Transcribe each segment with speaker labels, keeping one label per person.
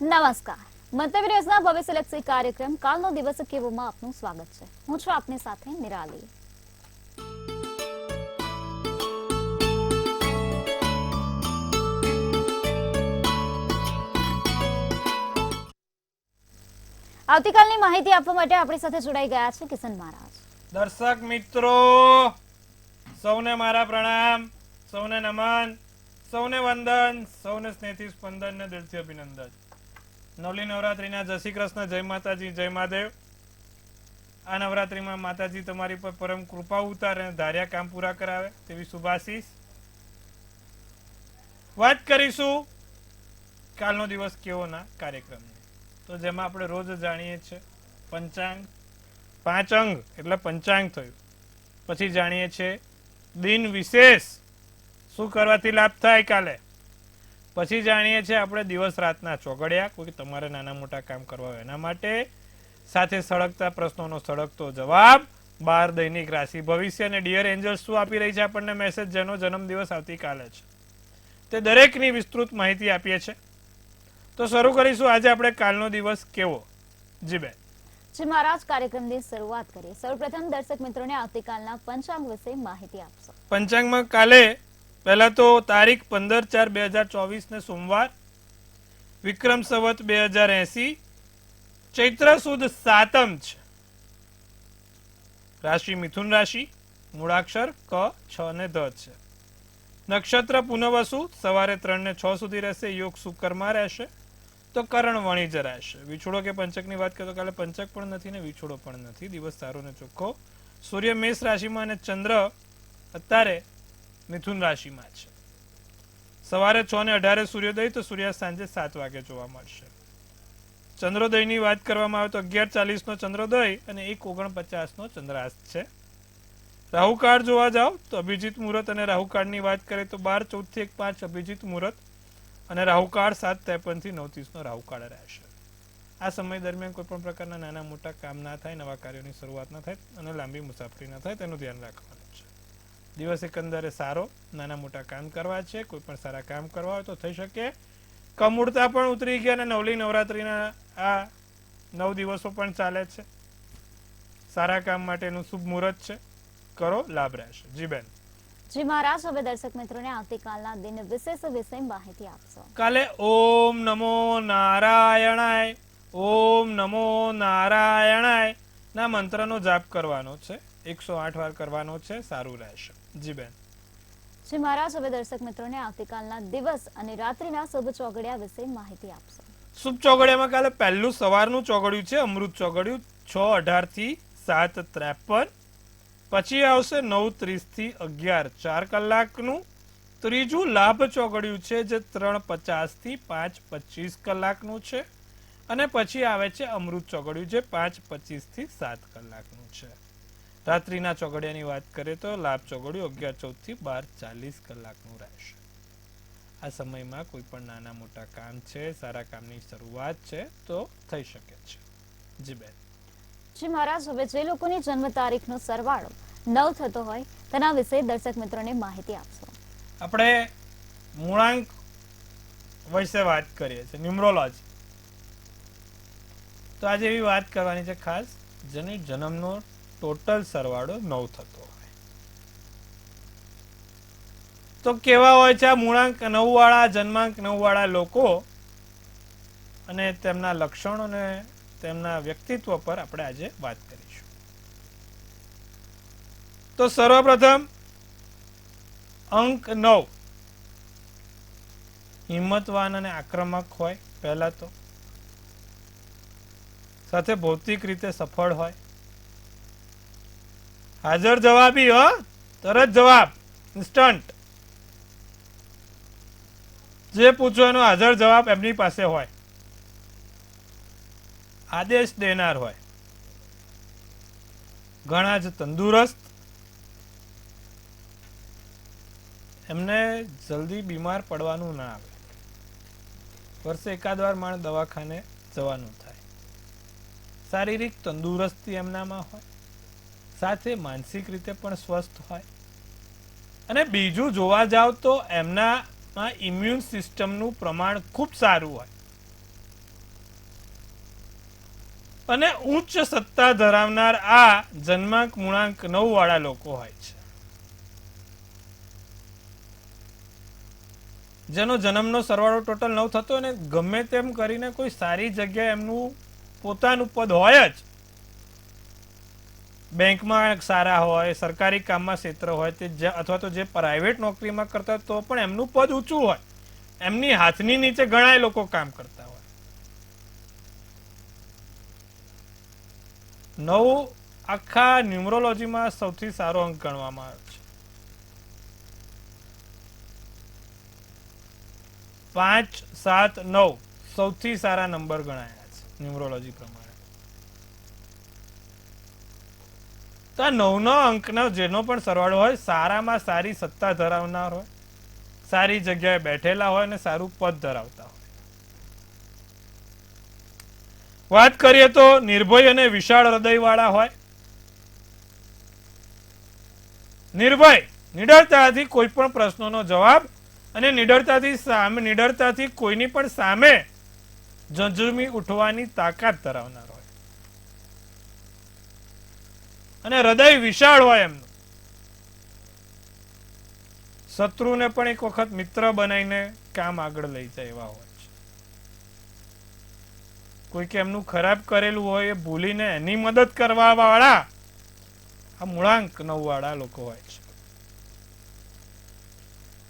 Speaker 1: નમસ્કાર. મંતવ્ય ન્યૂઝના ભવિષ્યલક્ષી કાર્યક્રમ કાલનો દિવસ કેવોમાં આપનું સ્વાગત છે. હું છું આપની સાથે નિરાલી. આવતીકાલની માહિતી આપવા માટે આપણી સાથે જોડાઈ ગયા છે કિશન મહારાજ.
Speaker 2: દર્શક મિત્રો સૌને મારા પ્રણામ, સૌને નમન, સૌને વંદન, સૌને સ્નેહથી સ્પંદન ને દિલથી અભિનંદન. નવલી નવરાત્રીના જય શ્રી કૃષ્ણ, જય માતાજી, જય મહાદેવ. આ નવરાત્રીમાં માતાજી તમારી પર પરમ કૃપા ઉતારે અને ધાર્યા કામ પૂરા કરાવે તેવી શુભાશીષ. વાત કરીશું કાલનો દિવસ કેવોના કાર્યક્રમની. તો જેમાં આપણે રોજ જાણીએ છીએ પંચાંગ, પાંચ અંગ એટલે પંચાંગ થયું. પછી જાણીએ છીએ દિન વિશેષ, શું કરવાથી લાભ થાય કાલે. પછી જાણીએ છીએ આપણે દિવસ રાતના ચોગડિયા, કોઈ તમારે નાના મોટા કામ કરવા હોય એના માટે. સાથે સળગતા પ્રશ્નોનો સળગતો જવાબ, 12 દૈનિક રાશિ ભવિષ્ય અને ડિયર એન્જલ્સ શું આપી રહી છે આપણને મેસેજ, જેનો જન્મદિવસ આવતીકાલે છે તે દરેકની વિસ્તૃત માહિતી આપીએ છીએ. તો શરૂ કરીશું આજે આપણે કાલનો દિવસ કેવો. જી બેન.
Speaker 1: જી મહારાજ, કાર્યક્રમની શરૂઆત કરીએ. સૌપ્રથમ દર્શક મિત્રોને આવતીકાલના પંચાંગ વિશે માહિતી આપશો.
Speaker 2: પંચાંગમાં કાલે પહેલા તો તારીખ 15/4/2024 ને સોમવાર, વિક્રમ સંવત 2080, ચૈત્ર સુદ સાતમ છે. રાશિ મિથુન રાશિ, મૂળાક્ષર ક, છ ને ધ છે. નક્ષત્ર પુનઃવસુ, સવારે 3 ને 6 સુધી રહેશે. યોગ શુક્રમાં રહેશે તો કરણ વણિજ રહેશે. વિછોડો કે પંચકની વાત કરીએ તો કાલે પંચક પણ નથી ને વિછોડો પણ નથી. દિવસ સારો ને ચોખ્ખો. સૂર્ય મેષ રાશિમાં અને ચંદ્ર અત્યારે મિથુન રાશિમાં છે. સવારે 6 ને 18 સૂર્યોદય, તો સૂર્યાસ્ત સાંજે 7 વાગે જોવા મળશે. ચંદ્રોદયની વાત કરવામાં આવે તો 11:40 નો ચંદ્રોદય અને 1:49 નો ચંદ્રાસ્ત છે. રાહુકાળ જોવા જાવ તો અભિજીત મુહૂર્ત અને રાહુકાળની વાત કરીએ તો 12:14 થી 1:05 અભિજીત મુહૂર્ત અને રાહુકાળ 7:53 થી 9:30 નો રાહુકાળ રહેશે. આ સમય દરમિયાન કોઈ પણ પ્રકારના નાના મોટા કામ ના થાય, નવા કાર્યોની શરૂઆત ના થાય અને લાંબી મુસાફરી ના થાય તેનું ધ્યાન રાખવાનું છે. દિવસ એકંદરે સારો, નાના મોટા કામ કરવા છે, કોઈ પણ સારા કામ કરવા હોય તો થઈ શકે. કમૂળતા પણ ઉતરી ગયા અને નવલી નવરાત્રીના આ 9 દિવસો પણ ચાલે છે. સારા કામ માટેનું શુભ મુહૂર્ત છે, કરો, લાભ રહેશે. જી બેન.
Speaker 1: જી મહારાજ, હવે દર્શક મિત્રોને આવતીકાલના દિન વિશેષ વિશે માહિતી આપશો.
Speaker 2: કાલે ઓમ નમો નારાયણાય, ઓમ નમો નારાયણાય ના મંત્રનો જાપ કરવાનો છે. 108 વાર કરવાનો છે, સારું રહેશે. જી બેન.
Speaker 1: જી મહારાજ, હવે દર્શક મિત્રોને આવતીકાલના દિવસ અને રાત્રિના શુભ ચોગડિયા વિશે માહિતી આપશો.
Speaker 2: શુભ ચોગડિયામાં કાલે પહેલું સવારનું ચોગડિયું છે, અમૃત ચોગડિયું 6:18 થી 7:53. પછી આવશે 9:30 થી 11, 4 કલાકનું. ત્રીજું લાભ ચોગડિયું છે જે 3:50 થી 5:25 કલાકનું છે. અને પછી આવે છે અમૃત ચોગડિયું જે 5:25 થી 7 કલાકનું છે. રાત્રિના ચોગડિયાની વાત કરીએ તો લાભ ચોગડિયું 11:14 થી 12:40 કલાકનું રહેશે. આ સમયમાં કોઈ પણ નાના મોટા કામ છે, સારા કામની શરૂઆત છે તો થઈ શકે છે. જી બેન.
Speaker 1: જી મહારાજ, હવે જે લોકોની જન્મ તારીખનો સરવાળો 9 થતો હોય તેના વિશે દર્શક મિત્રોને માહિતી આપશો.
Speaker 2: આપણે મૂળાંક વિશે વાત કરીએ છીએ, ન્યુમરોલોજી. તો આજે એવી વાત કરવાની છે ખાસ જેની જન્મનો ટોટલ સરવાળો 9 થતો હોય. તો કેવા હોય છે આ મૂળાંક 9 વાળા, જન્માંક 9 વાળા લોકો અને તેમના લક્ષણો અને તેમના વ્યક્તિત્વ પર આપણે આજે વાત કરીશું. તો સર્વપ્રથમ અંક 9, હિંમતવાન અને આક્રમક હોય. પહેલા તો સાથે ભૌતિક રીતે સફળ હોય, હાજર જવાબી, તરત જવાબ, ઇન્સ્ટન્ટ. જે પૂછો એનો હાજર જવાબ એમની પાસે હોય. આદેશ દેનાર હોય, ઘણા જ તંદુરસ્ત, એમને જલ્દી બીમાર પડવાનું ના આવે. વર્ષે એકાદ વાર માણસ દવાખાને જવાનું થાય. શારીરિક તંદુરસ્તી એમનામાં હોય, સાથે માનસિક રીતે પણ સ્વસ્થ હોય. અને બીજું જોવા જાવ તો એમનામાં ઇમ્યુન સિસ્ટમનું પ્રમાણ ખૂબ સારું હોય. અને ઉચ્ચ સત્તા ધરાવનાર આ જન્માંક મૂળાંક 9 વાળા લોકો હોય છે, જેનો જન્મનો સરવાળો ટોટલ 9 થતો અને ગમે તેમ કરીને કોઈ સારી જગ્યાએ એમનું પોતાનું પદ હોય જ, બેંકમાં સારા હોય, સરકારી કામમાં ક્ષેત્ર હોય તે અથવા તો જે પ્રાઇવેટ નોકરીમાં કરતા હોય તો પણ એમનું પદ ઊંચું હોય, એમની હાથની નીચે ઘણા લોકો કામ કરતા હોય. 9 આખા ન્યુમરોલોજીમાં સૌથી સારો અંક ગણવામાં આવે છે. 5, 7, 9 સૌથી સારા નંબર ગણાયા છે ન્યુમરોલોજી પ્રમાણે. તો આ 9નો અંકનો જેનો પણ સરવાળો હોય, સારામાં સારી સત્તા ધરાવનાર હોય, સારી જગ્યાએ બેઠેલા હોય અને સારું પદ ધરાવતા હોય. વાત કરીએ તો નિર્ભય અને વિશાળ હૃદય વાળા હોય. નિર્ભય, નિડરતાથી કોઈ પણ પ્રશ્નોનો જવાબ અને નિડરતાથી કોઈની પણ સામે ઝઝૂમી ઉઠવાની તાકાત ધરાવનાર હોય અને હૃદય વિશાળ હોય એમનું. શત્રુને પણ એક વખત મિત્ર બનાવીને કામ આગળ લઈ જાય એવા હોય છે. કોઈ કે એમનું ખરાબ કરેલું હોય એ ભૂલીને એની મદદ કરવા વાળા આ મૂળાંક 9 વાળા લોકો હોય છે.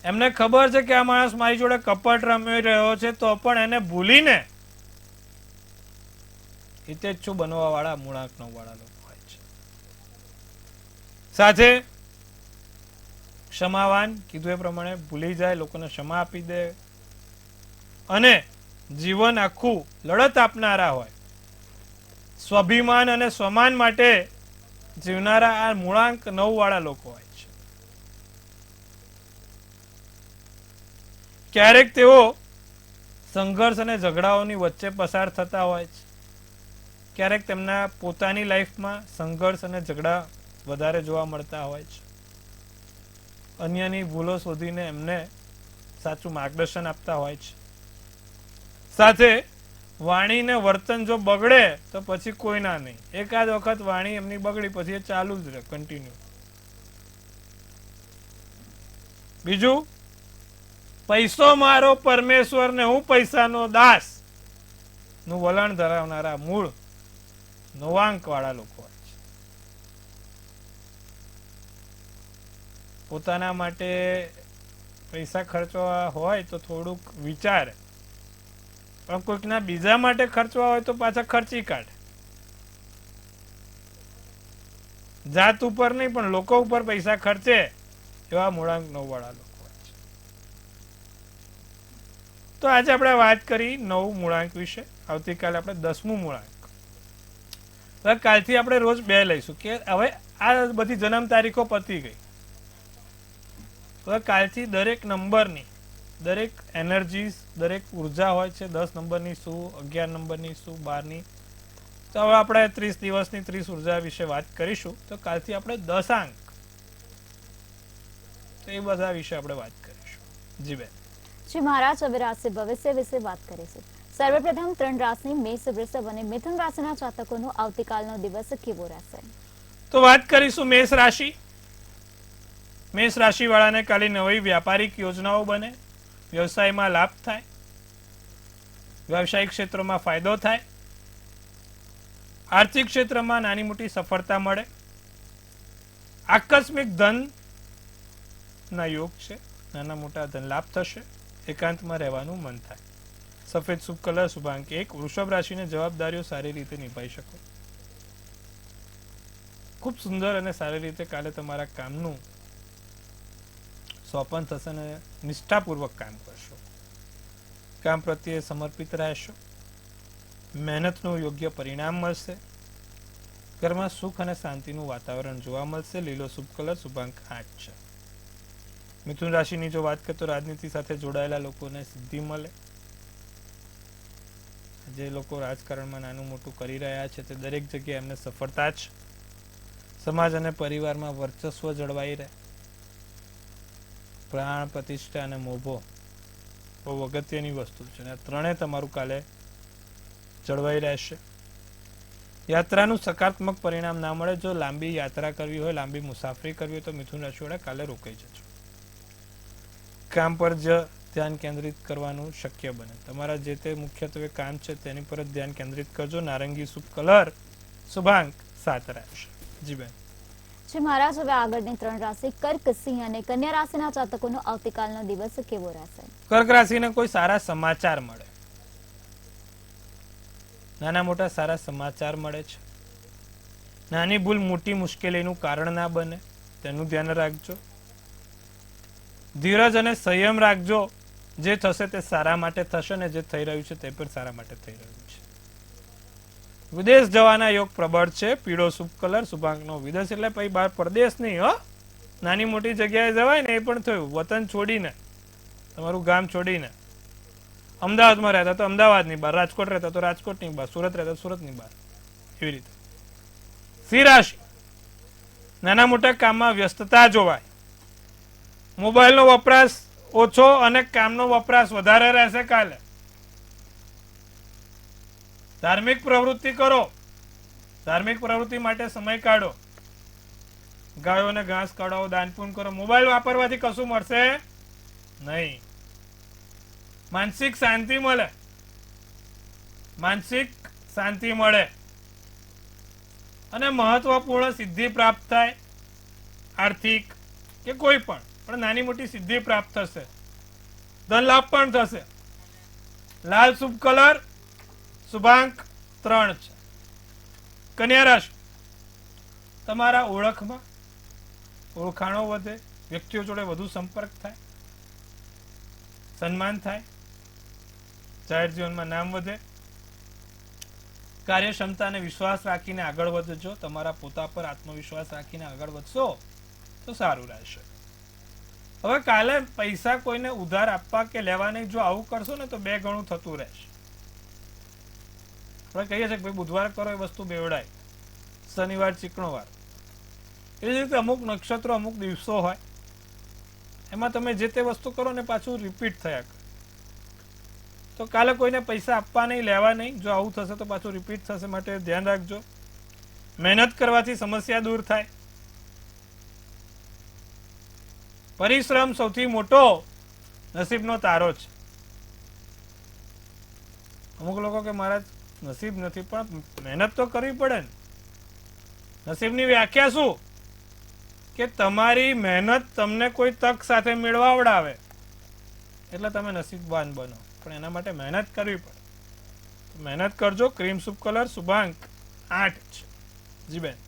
Speaker 2: એમને ખબર છે કે આ માણસ મારી જોડે કપટ રમી રહ્યો છે તો પણ એને ભૂલીને હિતેચ્છુ બનવા વાળા મૂળાંક 9 વાળા લોકો હોય છે. સાથે ક્ષમાવાન, કીધું એ પ્રમાણે ભૂલી જાય, લોકોને ક્ષમા આપી દે અને જીવન આખું લડત આપનારા હોય, સ્વાભિમાન અને સ્વમાન માટે જીવનારા આ મૂળાંક 9 વાળા લોકો હોય છે. ક્યારેક તેઓ સંઘર્ષ અને ઝઘડાઓની વચ્ચે પસાર થતા હોય છે, ક્યારેક તેમના પોતાની લાઈફમાં સંઘર્ષ અને ઝઘડા વધારે જોવા મળતા હોય છે. અન્યની ભૂલો શોધીને એમને સાચું માર્ગદર્શન આપતા હોય છે. સાથે વાણીને વર્તન જો બગડે તો પછી કોઈના નહીં, એકાદ વખત વાણી એમની બગડી પછી એ ચાલુ જ રહે, કન્ટિન્યુ. બીજું, પૈસો મારો પરમેશ્વર ને હું પૈસાનો દાસ નું વલણ ધરાવનારા મૂળ 9 વાળા લોકો હોય છે. પોતાના માટે પૈસા ખર્ચવા હોય તો થોડુંક વિચારે, પણ કોઈકના બીજા માટે ખર્ચવા હોય તો પાછા ખર્ચી કાઢે. જાત ઉપર નહીં પણ લોકો ઉપર પૈસા ખર્ચે એવા મૂળાંક 9 વાળા લોકો હોય છે. તો આજે આપણે વાત કરી 9 મૂળાંક વિશે. આવતીકાલે આપણે 10મું મૂળાંક. હવે કાલથી આપણે રોજ 2 લઈશું કે હવે આ બધી જન્મ તારીખો પતી ગઈ. હવે કાલથી દરેક નંબરની દરેક એનર્જીસ, દરેક ઉર્જા હોય છે. 10 નંબરની શું, 11 નંબરની શું, 12ની. તો હવે આપણે 30 દિવસની 30 ઉર્જા વિશે વાત કરીશું. તો કાલથી આપણે 10 અંક, તો એ બધા વિશે આપણે વાત કરીશું. જી બેન.
Speaker 1: જી મહારાજ, હવે રાશિ ભવિષ્ય વિશે વાત કરીશું. સર્વપ્રથમ 3 રાશિ મેષ, વૃષભ અને મિથુન રાશિના જાતકોનો આવતીકાલનો દિવસ કેવો રહેશે?
Speaker 2: તો વાત કરીશું મેષ રાશિ. મેષ રાશિ વાળાને કાલે નવી વ્યાપારિક યોજનાઓ બને, વ્યવસાયમાં લાભ થાય, વ્યવસાયિક ક્ષેત્રોમાં ફાયદો થાય, આર્થિક ક્ષેત્રમાં નાની મોટી સફળતા મળે, આકસ્મિક ધન ના યોગ છે, નાના મોટા ધન લાભ થશે, એકાંતમાં રહેવાનું મન થાય. સફેદ શુભ કલર, શુભાંક 1. વૃષભ રાશિને જવાબદારીઓ સારી રીતે નિભાવી શકો, ખૂબ સુંદર અને સારી રીતે કાલે તમારા કામનું સોપન થશે અને નિષ્ઠાપૂર્વક કામ કરશો. કામ પ્રત્યે સમર્પિત રહેશો, મહેનતનું યોગ્ય પરિણામ મળશે, ઘરમાં સુખ અને શાંતિનું વાતાવરણ જોવા મળશે. લીલો શુભ કલર, શુભાંક 8 છે. મિથુન રાશિની જો વાત કરીએ તો રાજનીતિ સાથે જોડાયેલા લોકોને સિદ્ધિ મળે. જે લોકો રાજકારણમાં નાનું મોટું કરી રહ્યા છે તે દરેક જગ્યાએ એમને સફળતા છે. સમાજ અને પરિવારમાં વર્ચસ્વ જળવાઈ રહે. પ્રાણ, પ્રતિષ્ઠા અને મોભો બહુ અગત્યની વસ્તુ છે અને આ ત્રણે તમારું કાલે જળવાઈ રહેશે. યાત્રાનું સકારાત્મક પરિણામ ના મળે. જો લાંબી યાત્રા કરવી હોય, લાંબી મુસાફરી કરવી હોય તો મિથુન રાશિવાળા કાલે રોકાઈ જજો. કામ પર જ ધ્યાન કેન્દ્રિત કરવાનું શક્ય બને. તમારા જે તે મુખ્યત્વે કામ છે તેની પર જ ધ્યાન કેન્દ્રિત કરજો. નારંગી શુભ કલર, શુભાંક 7 રહેશે. જી બેન.
Speaker 1: જે મહારાજ હવે આગળની 3 રાશિ કર્ક, સિંહ અને કન્યા રાશિના જાતકોનો આવતીકાલનો દિવસ કેવો રહેશે?
Speaker 2: કર્ક રાશિને કોઈ સારા સમાચાર મળે, નાના મોટા સારા સમાચાર મળે છે. નાની ભૂલ મોટી મુશ્કેલીનું કારણ ના બને તેનું ધ્યાન રાખજો. ધીરજ અને સંયમ રાખજો. જે થશે તે સારા માટે થશે ને જે થઈ રહ્યું છે તે પણ સારા માટે થઈ રહ્યું છે. વિદેશ જવાના યોગ પ્રબળ છે. પીળો શુભ કલર, શુભાંકનો વિદેશ એટલે પછી બહાર પરદેશ નહીં હો, નાની મોટી જગ્યાએ જવાય ને એ પણ થયું. વતન છોડીને, તમારું ગામ છોડીને, અમદાવાદમાં રહેતા તો અમદાવાદની બહાર, રાજકોટ રહેતા તો રાજકોટની બહાર, સુરત રહેતા તો સુરતની બહાર, એવી રીતે. સિંહ રાશિ, નાના મોટા કામમાં વ્યસ્તતા જોવાય. મોબાઈલનો વપરાશ ઓછો અને કામનો વપરાશ વધારે રહેશે કાલે. ધાર્મિક પ્રવૃત્તિ કરો, ધાર્મિક પ્રવૃત્તિ માટે સમય કાઢો. ગાયોને ઘાસ કાઢો, દાન પુણ્ય કરો. મોબાઈલ વાપરવાથી કશું મળશે નહીં. માનસિક શાંતિ મળે, માનસિક શાંતિ મળે અને મહત્વપૂર્ણ સિદ્ધિ પ્રાપ્ત થાય. આર્થિક કે કોઈ પણ નાની મોટી સિદ્ધિ પ્રાપ્ત થશે. ધન લાભ પણ થશે. લાલ શુભ કલર, શુભાંક 3 છે. કન્યા રાશિ, તમારા ઓળખમાં ઓળખાણો વધે, વ્યક્તિઓ જોડે વધુ સંપર્ક થાય, સન્માન થાય, જાહેર જીવનમાં નામ વધે. કાર્યક્ષમતા અને વિશ્વાસ રાખીને આગળ વધજો. તમારા પોતા પર આત્મવિશ્વાસ રાખીને આગળ વધશો તો સારું રહેશે. હવે કાલે પૈસા કોઈને ઉધાર આપવા કે લેવા નહીં. જો આવું કરશો ને તો 2 ગણું થતું રહેશે. આપણે કહીએ છીએ કે ભાઈ બુધવાર કરો એ વસ્તુ બેવડાય, શનિવાર ચીકણો વાર. એ જ રીતે અમુક નક્ષત્રો, અમુક દિવસો હોય એમાં તમે જે તે વસ્તુ કરો ને પાછું રિપીટ થયા કરે. તો કાલે કોઈને પૈસા આપવા નહીં, લેવા નહીં. જો આવું થશે તો પાછું રિપીટ થશે, માટે ધ્યાન રાખજો. મહેનત કરવાથી સમસ્યા દૂર થાય. પરિશ્રમ સૌથી મોટો નસીબનો તારો છે. અમુક લોકો કે મારા નસીબ નથી, પણ મહેનત તો કરવી પડે ને. નસીબની વ્યાખ્યા શું? કે તમારી મહેનત તમને કોઈ તક સાથે મેળવાવડાવે એટલે તમે નસીબવાન બનો, પણ એના માટે મહેનત કરવી પડે. મહેનત કરજો. ક્રીમ શુભ કલર, શુભાંક 8 છે. જી બેન.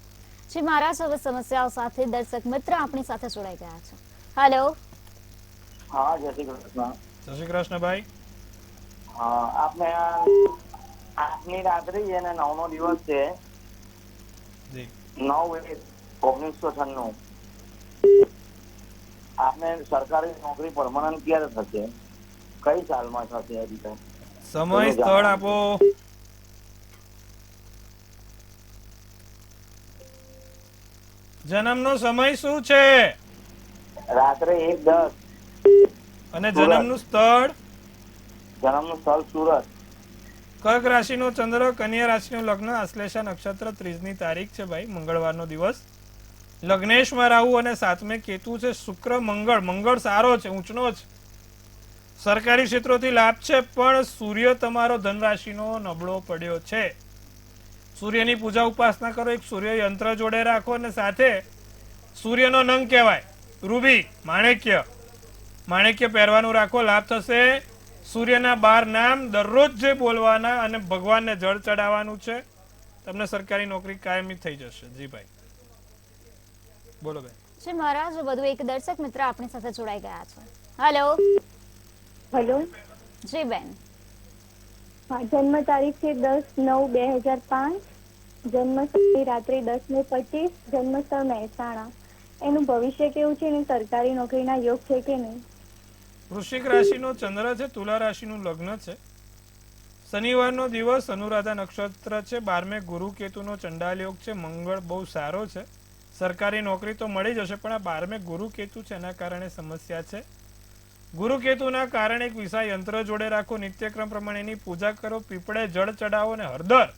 Speaker 1: જી મહારાજ હવે સમસ્યાઓ સાથે દર્શક મિત્ર આપણી સાથે જોડાઈ ગયા છે. હેલો.
Speaker 3: હા, જય શ્રી કૃષ્ણ.
Speaker 2: જય શ્રી કૃષ્ણ ભાઈ.
Speaker 3: હા, આપને 8ની રાત્રિ અને 9નો દિવસ છે.
Speaker 2: જી.
Speaker 3: 9/1/1996. આપને સરકારી નોકરી પરમનન્ટ ક્યારે થશે? કઈ સાલમાં થશે? એ રીતે
Speaker 2: સમય સ્થળ આપો. જન્મનો સમય શું છે?
Speaker 3: રાત્રે 1:10.
Speaker 2: અને જન્મનું સ્થળ?
Speaker 3: જન્મનું સ્થળ સુરત.
Speaker 2: કર્ક રાશિનો ચંદ્ર, કન્યા રાશિનું લગ્ન, આશ્લેષા નક્ષત્ર, 30ની તારીખ છે ભાઈ, મંગળવારનો દિવસ. લગ્નેશમાં રાહુ અને 7મે કેતુ છે. શુક્ર મંગળ, મંગળ સારો છે, ઊંચનો છે. સરકારી ક્ષેત્રોથી લાભ છે, પણ સૂર્ય તમારો ધન રાશિનો નબળો પડ્યો છે. સૂર્યની પૂજા ઉપાસના કરો. એક સૂર્ય યંત્ર જોડે રાખો અને સાથે સૂર્યનો નંગ કહેવાય રૂબી, માણેક્ય, માણેક્ય પહેરવાનું રાખો. લાભ થશે. સૂર્યના 12 નામ દરરોજ જે બોલવાના અને ભગવાનને જળ ચડાવવાનું છે. તમને સરકારી નોકરી કાયમી થઈ જશે. જી ભાઈ, બોલો બેન.
Speaker 1: જી મહારાજ વધુ એક દર્શક મિત્ર આપણી સાથે જોડાઈ ગયા છે. હેલો.
Speaker 4: હેલો.
Speaker 1: જી બેન.
Speaker 4: હા, જન્મ તારીખ છે 10/9/2005. જન્મ સમય રાત્રે 10:25. જન્મ સ્થળ મહેસાણા. એનું ભવિષ્ય કેવું છે ને સરકારી નોકરીના યોગ છે કે નહીં?
Speaker 2: વૃશ્ચિક રાશિનો ચંદ્ર છે. તુલા રાશિનું લગ્ન છે. શનિવારનો દિવસ, અનુરાધા નક્ષત્ર છે. 12મે ગુરુ કેતુનો ચંડાલ યોગ છે. મંગળ બહુ સારો છે. સરકારી નોકરી તો મળી જશે, પણ આ 12મે ગુરુ કેતુ છે એના કારણે સમસ્યા છે. ગુરુ કેતુના કારણે એક વિશા યંત્ર જોડે રાખો. નિત્યક્રમ પ્રમાણે એની પૂજા કરો. પીપળે જળ ચડાવો અને હળદર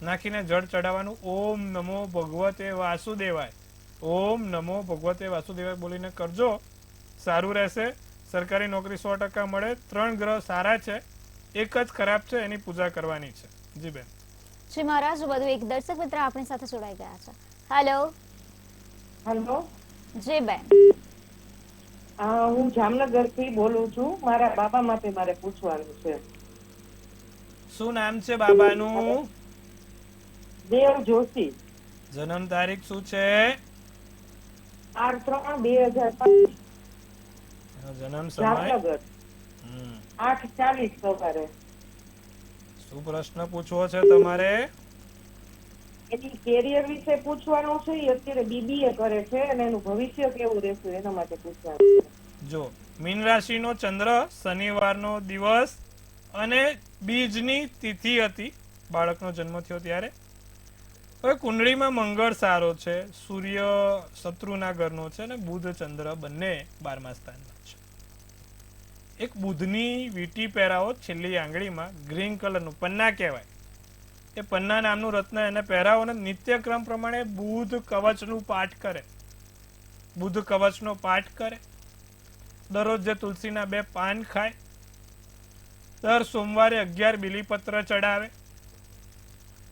Speaker 2: નાખીને જળ ચડાવવાનું. ઓમ નમો ભગવતે વાસુદેવાય, ઓમ નમો ભગવતે વાસુદેવાય બોલીને કરજો, સારું રહેશે. સરકારી નોકરી 100% મળે. 3 ગ્રહ સારા છે, એક જ ખરાબ છે, એની પૂજા કરવાની છે. જી બેન.
Speaker 1: જી મહારાજ, વધુ એક દર્શક મિત્ર આપણી સાથે જોડાઈ ગયા છે. હેલો.
Speaker 5: હેલો,
Speaker 1: જી બેન.
Speaker 5: હું જામનગર થી બોલું છું. મારા બાબા માટે મારે પૂછવાનું છે.
Speaker 2: શું નામ છે બાબાનું?
Speaker 5: દેવ જોશી,
Speaker 2: જન્મ તારીખ શું છે?
Speaker 5: 8/3/2005,
Speaker 2: જન્મ સમય?
Speaker 5: જામનગર,
Speaker 2: હમ.
Speaker 5: 8:40 સવારે.
Speaker 2: શું પ્રશ્ન પૂછવો છે તમારે?
Speaker 5: એની કેરિયર વિશે પૂછવાનું છે. એ અત્યારે BBA કરે છે અને એનું ભવિષ્ય કેવું રહેશે એના માટે પૂછવાનું છે.
Speaker 2: જો મીન રાશિનો ચંદ્ર, શનિવારનો દિવસ અને બીજની તિથિ હતી બાળકનો જન્મ થયો ત્યારે. હવે કુંડળીમાં મંગળ સારો છે, સૂર્ય શત્રુના ઘરનો છે અને બુધ ચંદ્ર બંને 12મા સ્થાનમાં છે. એક બુધની વીંટી પહેરાવો છેલ્લી આંગળીમાં, ગ્રીન કલરનું પન્ના કહેવાય. એ પન્ના નામનું રત્ન એને પહેરાવો અને નિત્યક્રમ પ્રમાણે બુધ કવચનું પાઠ કરે. બુધ કવચનો પાઠ કરે. દરરોજ જે તુલસીના 2 પાન ખાય. દર સોમવારે 11 બીલીપત્ર ચડાવે.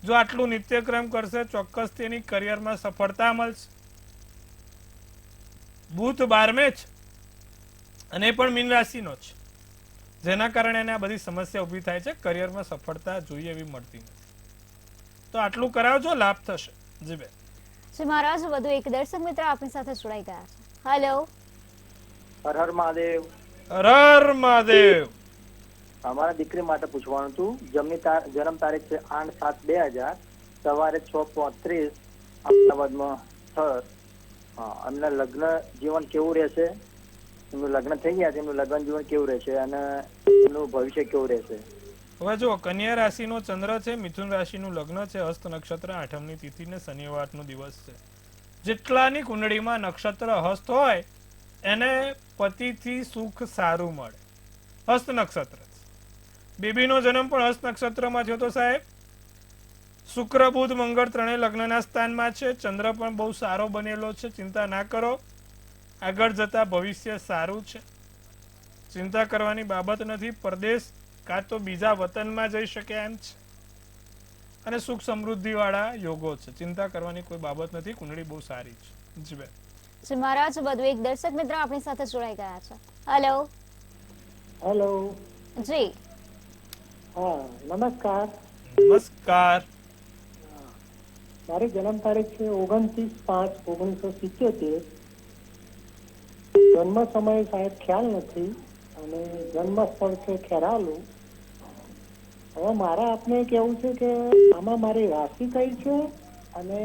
Speaker 2: જો આટલું નિત્યક્રમ કરશે ચોક્કસ તેની કરિયરમાં સફળતા મળશે. બુધ 12મે છે અને એ પણ મીન રાશિનો છે, જેના કારણે એને આ બધી સમસ્યા ઊભી થાય છે. કરિયરમાં સફળતા જોઈએ એવી મળતી નથી. તો આટલું કરાવજો, લાભ થશે. જી બેન.
Speaker 1: જી મહારાજ, વધુ એક દર્શક મિત્ર આપણી સાથે જોડાઈ ગયા છે. હેલો.
Speaker 3: હર હર મહાદેવ.
Speaker 2: હર મહાદેવ.
Speaker 3: અમારા દીકરી માટે પૂછવાનું હતું. જન્મ તારીખ છે 8/7/2000, સવારે 6:35 અમદાવાદમાં સ્થળ. એમના લગ્ન જીવન કેવું રહેશે? એમનું લગ્ન થઈ ગયા છે, એમનું લગ્ન જીવન કેવું રહેશે અને એમનું ભવિષ્ય કેવું રહેશે?
Speaker 2: હવે જો કન્યા રાશિનો ચંદ્ર છે, મિથુન રાશિનું લગ્ન છે, હસ્ત નક્ષત્ર 8મની તિથિ ને શનિવારનો દિવસ છે. જેટલાની કુંડળીમાં નક્ષત્ર હસ્ત હોય એને પતિથી સુખ સારું મળે. હસ્ત નક્ષત્ર. બેબીનો જન્મ પણ હસ્ત નક્ષત્રમાં થયો તો સાહેબ શુક્ર બુધ મંગળ ત્રણેય લગ્નના સ્થાનમાં છે. ચંદ્ર પણ બહુ સારો બનેલો છે, ચિંતા ના કરો. આગળ જતા ભવિષ્ય સારું છે, ચિંતા કરવાની બાબત નથી. પરદેશ કાં તો બીજા વતનમાં જઈ શકે એમ છે અને સુખ સમૃદ્ધિ વાળા યોગો છે. ચિંતા કરવાની કોઈ બાબત નથી. કુંડળી બહુ સારી છે. જી બેન.
Speaker 1: જી મહારાજ, વધુ એક દર્શક મિત્ર આપણી સાથે જોડાઈ ગયા છે. હેલો.
Speaker 5: હેલો,
Speaker 1: જી.
Speaker 5: હા નમસ્કાર.
Speaker 2: નમસ્કાર.
Speaker 5: મારી જન્મ તારીખ છે 29/5/1977. જન્મ સમય સાહેબ ખ્યાલ નથી અને જન્મ સ્થળ છે ખેરાલુ. હવે મારે આપને કેવું છે કે આમાં મારી રાશિ કઈ છે અને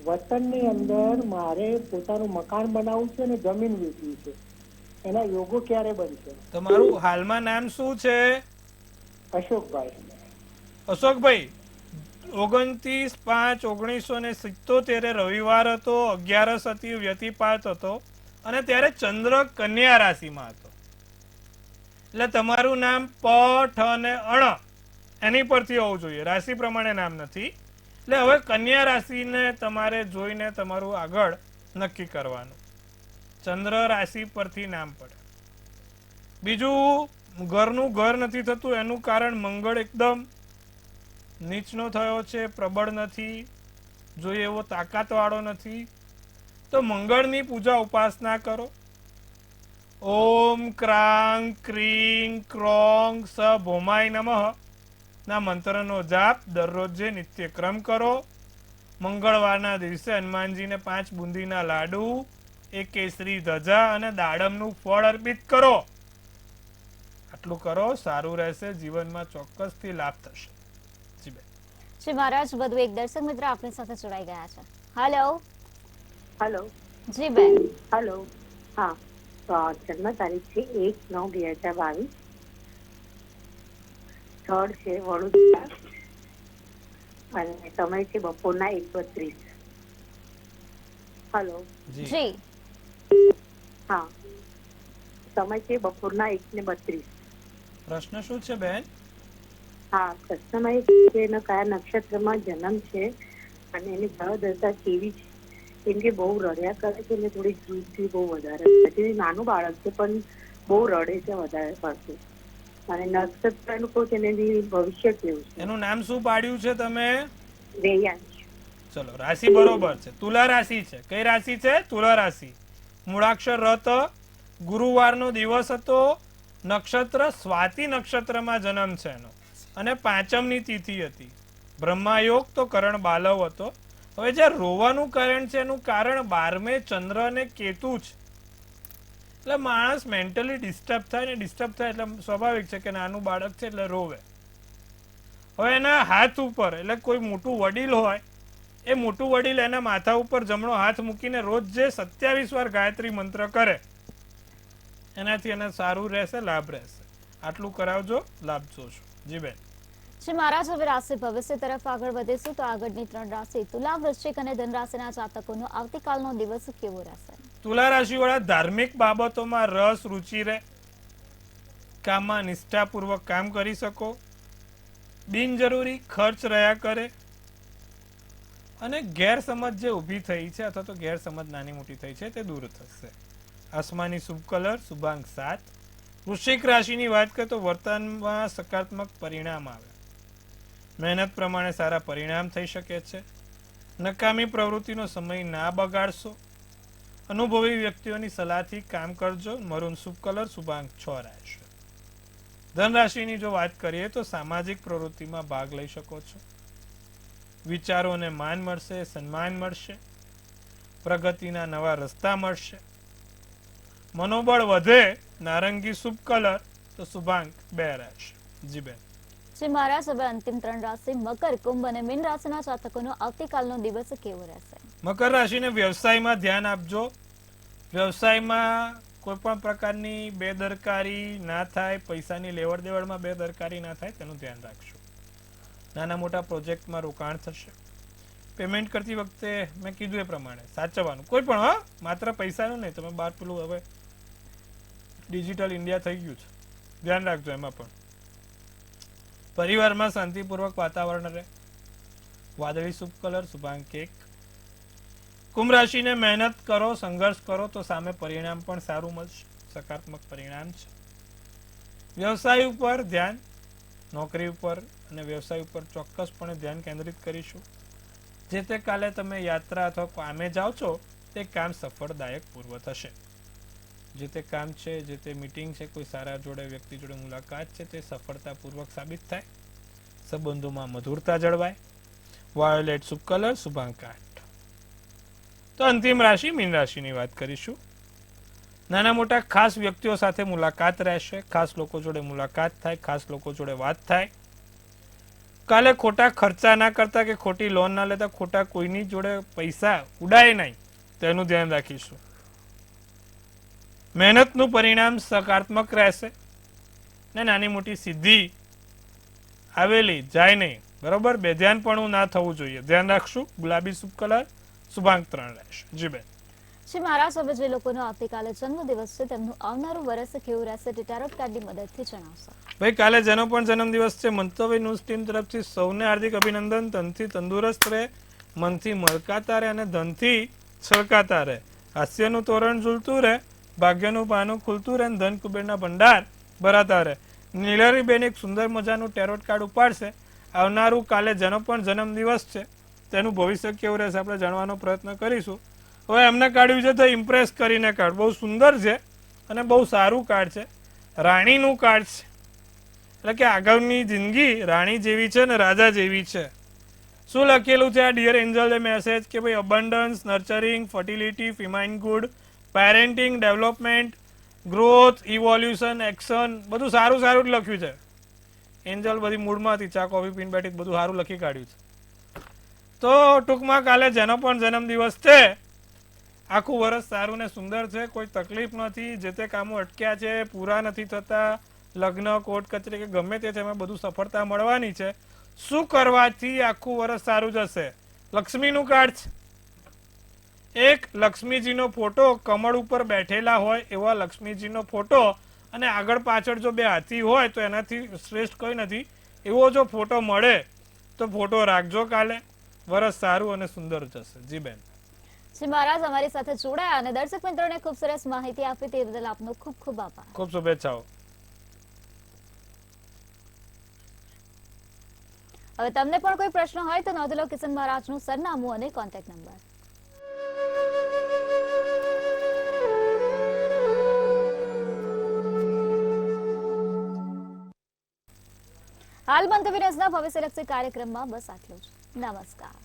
Speaker 5: વતનની અંદર મારે પોતાનું મકાન બનાવવું છે અને જમીન વેચવી છે. એના યોગો ક્યારે બનશે?
Speaker 2: તમારું હાલમાં નામ શું છે?
Speaker 5: અશોકભાઈ.
Speaker 2: અશોકભાઈ, 29/5/1977 રવિવાર હતો, 11 હતી, વ્યતિપાત હતો અને ત્યારે ચંદ્ર કન્યા રાશિમાં હતો. એટલે તમારું નામ પ, ઠ અને અણ એની પરથી હોવું જોઈએ. રાશિ પ્રમાણે નામ નથી. એટલે હવે કન્યા રાશિને તમારે જોઈને તમારું આગળ નક્કી કરવાનું. ચંદ્ર રાશિ પરથી નામ પડે. બીજું, ઘરનું ઘર નથી થતું એનું કારણ મંગળ એકદમ નીચનો થયો છે, પ્રબળ નથી, જોઈએ એવો તાકાત વાળો નથી. તો મંગળની પૂજા ઉપાસના કરો. ઓમ ક્રાંગ ક્રીંગ ક્રોંગ સ ભોમાય નમઃ ના મંત્રનો જાપ દરરોજે નિત્યક્રમ કરો. મંગળવારના દિવસે હનુમાનજીને 5 બુંદીના લાડુ, 1 કેસરી ધજા અને દાડમનું ફળ અર્પિત કરો. આટલું કરો, સારું રહેશે. જીવનમાં ચોક્કસથી લાભ થશે. જી બેન.
Speaker 1: જી મહારાજ, વધુ એક દર્શક મિત્ર આપણી સાથે જોડાઈ ગયા છે. હેલો.
Speaker 6: હેલો.
Speaker 1: જી બેન.
Speaker 6: હેલો. હા, જન્મ તારીખ છે 1/9/2022. સ્થળ છે વડોદરા અને સમય છે બપોરના 1:32. હેલો.
Speaker 1: જી.
Speaker 6: હા, સમય છે બપોરના 1:32.
Speaker 2: પ્રશ્ન શું છે બેન?
Speaker 6: હા, પ્રશ્નમાં એ છે કે એના કયા નક્ષત્રમાં જન્મ છે અને એની ગ્રહ દશા કેવી છે. કેમ કે બહુ રડ્યા કરે છે એટલે થોડી જીદથી બહુ વધારે થાય છે. નાનું બાળક છે પણ બહુ રડે છે વધારે પડતું. અને નક્ષત્રનું કહું છે એની ભવિષ્ય કેવું છે.
Speaker 2: એનું નામ શું પાડ્યું છે તમે?
Speaker 6: રેયાંશ.
Speaker 2: ચલો, રાશિ બરોબર છે, તુલા રાશિ છે. કઈ રાશિ છે? તુલા રાશિ. મૂળાક્ષર રત, ગુરુવારનો દિવસ હતો, નક્ષત્ર સ્વાતિ નક્ષત્રમાં જન્મ છે એનો, અને 5મી તિથિ હતી. બ્રહ્માયોગ તો કરણ બાલવ હતો. હવે જે રોવાનું કારણ છે એનું કારણ 12મે ચંદ્ર અને કેતુ છે. એટલે માણસ મેન્ટલી ડિસ્ટર્બ થાય ને ડિસ્ટર્બ થાય એટલે સ્વાભાવિક છે કે નાનું બાળક છે એટલે રોવે. હવે એના હાથ ઉપર એટલે કોઈ મોટું વડીલ હોય, એ મોટું વડીલ એના માથા ઉપર જમણો હાથ મૂકીને રોજ જે 27 વાર ગાયત્રી મંત્ર કરે એનાથી એને સારું રહેશે, લાભ રહેશે. આટલું કરાવજો, લાભ જોશો. જી બેન.
Speaker 1: શ્રી મહારાજ, હવે રાશિ ભવિષ્ય તરફ આગળ વધીશું તો આગળની 3 રાશિ તુલા, વૃશ્ચિક અને ધન રાશિના જાતકોનો આવતીકાલનો દિવસ કેવો રહેશે?
Speaker 2: તુલા રાશિ વાળા ધાર્મિક બાબતોમાં રસ રુચિ રહે, કામમાં નિષ્ઠાપૂર્વક કામ કરી શકો, બિનજરૂરી ખર્ચ રહ્યા કરે, અને ગેરસમજ જે ઊભી થઈ છે અથવા તો ગેરસમજ નાની મોટી થઈ છે તે દૂર થશે. આસમાની શુભ કલર શુભાંક 7. વૃશ્ચિક રાશિની વાત કરીએ તો વર્તનમાં સકારાત્મક પરિણામ આવે, મહેનત પ્રમાણે સારા પરિણામ થઈ શકે છે. નકામી પ્રવૃત્તિનો સમય ના બગાડશો, અનુભવી વ્યક્તિઓની સલાહથી કામ કરજો. મરૂન શુભ કલર શુભાંક 6 રહેશે. ધન રાશિની જો વાત કરીએ તો સામાજિક પ્રવૃત્તિમાં ભાગ લઈ શકો છો, વિચારોને માન મળશે, સન્માન મળશે, પ્રગતિના નવા રસ્તા મળશે, મનોબળ વધે. નારંગી શુભ કલર તો શુભાંક 2 રહેશે. જી બેન.
Speaker 1: શ્રી મહારાજ, હવે અંતિમ 3 રાશિ મકર, કુંભ અને મીન રાશિના જાતકોનો આવતીકાલનો દિવસ કેવો રહેશે?
Speaker 2: મકર રાશિને વ્યવસાયમાં ધ્યાન આપજો. વ્યવસાયમાં કોઈ પણ પ્રકારની બેદરકારી ના થાય, પૈસાની લેવડ દેવડમાં બેદરકારી ના થાય તેનું ધ્યાન રાખજો. નાના મોટા પ્રોજેક્ટમાં રોકાણ થશે. પેમેન્ટ કરતી વખતે મેં કીધું એ પ્રમાણે સાચવવાનું, કોઈ પણ, હા, માત્ર પૈસાનું નહીં. તમે બહાર પેલું હવે ડિજિટલ ઇન્ડિયા થઈ ગયું છે, ધ્યાન રાખજો એમાં પણ. પરિવારમાં શાંતિપૂર્વક વાતાવરણ રહે. વાદળી શુભ કલર શુભાંક 1. કુંભ રાશિને મહેનત કરો, સંઘર્ષ કરો તો સામે પરિણામ પણ સારું મળશે, સકારાત્મક પરિણામ છે. વ્યવસાય ઉપર ધ્યાન, નોકરી ઉપર અને વ્યવસાય ઉપર ચોક્કસપણે ધ્યાન કેન્દ્રિત કરીશું. જે તે કાલે તમે યાત્રા અથવા કામે જાઓ છો તે કામ સફળદાયક પૂર્વ થશે. જે તે કામ છે, જે તે મીટિંગ છે, કોઈ સારા જોડે વ્યક્તિ જોડે મુલાકાત છે તે સફળતાપૂર્વક સાબિત થાય. સંબંધોમાં મધુરતા જળવાય. વાયોલેટ શુભ કલર શુભાંક 8. તો અંતિમ રાશિ મીન રાશિની વાત કરીશું. નાના મોટા ખાસ વ્યક્તિઓ સાથે મુલાકાત રહેશે, ખાસ લોકો જોડે મુલાકાત થાય, ખાસ લોકો જોડે વાત થાય. કાલે ખોટા ખર્ચા ના કરતા કે ખોટી લોન ના લેતા, ખોટા કોઈની જોડે પૈસા ઉડાય નહીં તેનું ધ્યાન રાખીશું. મહેનતનું પરિણામ સકારાત્મક રહેશે ને નાની મોટી સિદ્ધિ આવેલી જાય નહીં, બરોબર. બેધ્યાનપણું ના થવું જોઈએ, ધ્યાન રાખશું. ગુલાબી શુભ કલર શુભાંક 3 રહેશે. જી બેન.
Speaker 1: શ્રી મહારાજ, હવે જે લોકોનો આવતીકાલે જન્મદિવસ છે તેમનું આવનારું વર્ષ કેવું રહેશે તે ટેરોટ કાર્ડની મદદથી જણાવશો.
Speaker 2: ભાઈ, કાલે જેનો પણ જન્મદિવસ છે, મંતવ્ય ન્યૂઝ ટીમ તરફથી સૌને હાર્દિક અભિનંદન. તનથી તંદુરસ્ત રહે, મનથી મળકાતા રહે અને ધનથી છલકાતા રહે. હાસ્યનું તોરણ ઝૂલતું રહે, ભાગ્યનું પાનું ખુલતું રહે, ધન કુબેરના ભંડાર ભરાતા રહે. નીલરીબેન એક સુંદર મજાનું ટેરોટ કાર્ડ ઉપાડશે. આવનારું કાલે જેનો પણ જન્મદિવસ છે તેનું ભવિષ્ય કેવું રહેશે આપણે જાણવાનો પ્રયત્ન કરીશું. હવે એમને કાઢ્યું છે તો ઇમ્પ્રેસ કરીને કાર્ડ બહુ સુંદર છે અને બહુ સારું કાર્ડ છે. રાણીનું કાર્ડ છે, એટલે કે આગળની જિંદગી રાણી જેવી છે ને રાજા જેવી છે. શું લખેલું છે આ ડિયર એન્જલ મેસેજ કે ભાઈ abundance, nurturing, fertility, feminine good, parenting, development, growth, evolution, action, બધું સારું સારું જ લખ્યું છે. એન્જલ બધી મૂડમાંથી ચા કોફી પીને બેઠી બધું સારું લખી કાઢ્યું છે. તો ટૂંકમાં કાલે જેનો પણ જન્મદિવસ છે આખું વર્ષ સારું ને સુંદર છે, કોઈ તકલીફ નથી. જે તે કામો અટક્યા છે, પૂરા નથી થતા, લગ્ન, કોર્ટ કચેરી કે ગમે તે છે એમાં બધું સફળતા મળવાની છે. શું કરવાથી આખું વર્ષ સારું જશે? લક્ષ્મીનું કાર્ડ છે. એક લક્ષ્મીજીનો ફોટો, કમળ ઉપર બેઠેલા હોય એવા લક્ષ્મીજીનો ફોટો, અને આગળ પાછળ જો બે હાથી હોય તો એનાથી શ્રેષ્ઠ કંઈ નથી. એવો જો ફોટો મળે તો ફોટો રાખજો, કાલે વરસ સારું અને સુંદર જશે. જી બેન.
Speaker 1: શ્રી મહારાજ અમારી સાથે જોડાયા અને દર્શક મિત્રોને ખૂબ સરસ માહિતી આપી તે બદલ આપનો ખૂબ ખૂબ આભાર.
Speaker 2: ખૂબ શુભેચ્છાઓ.
Speaker 1: હવે તમને પણ કોઈ પ્રશ્ન હોય તો નોંધ લો કિશન મહારાજનું સરનામું અને કોન્ટેક્ટ નંબર. હાલ મંતવ્ય ન્યૂઝના ભવિષ્યલક્ષી કાર્યક્રમમાં બસ આટલું જ. નમસ્કાર.